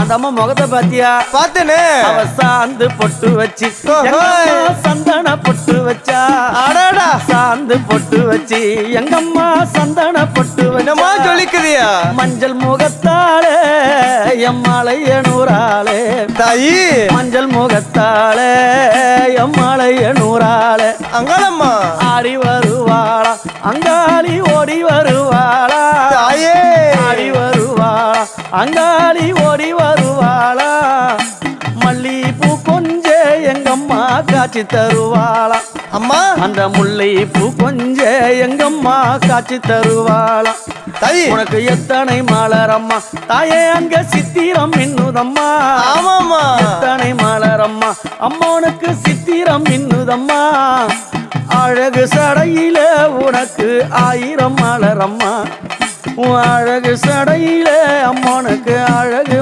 அந்த அம்மா முகத்தை பாத்தியா? பாத்தனே. அவ சாந்து பொட்டு வச்சு சந்தன பொட்டு வச்சா. அடடா சாந்து பொட்டு வச்சு எங்கம்மா சந்தன பொட்டு என்னமா சொல்லிக்குதியா? மஞ்சள் முகத்தாளே எம்மாளைய நூறாளே தாயி. மஞ்சள் முகத்தாளே எம்மாளைய நூறாளே அங்காளம்மா ஆடி வருவாளா அங்காளி ஓடி வருவாளா. தாயே ஆடி வருவாளா அங்காளி ஓடி வருவாளா. மல்லிப்பூ கொஞ்ச எங்கம்மா காட்சி தருவாளா. அம்மா அந்த முல்லைப்பூ கொஞ்ச எங்கம்மா காட்சி தருவாளா. தாயி உனக்கு எத்தனை மலரம்மா தாயே அங்க சித்திரம் இன்னுதம்மா. ஆமாம்மா எத்தனை மலரம்மா அம்மனுக்கு சித்திரம் இன்னுதம்மா. அழகு சடையில உனக்கு 1000 மலரம்மா. அழகு சடையில அம்மனுக்கு அழகு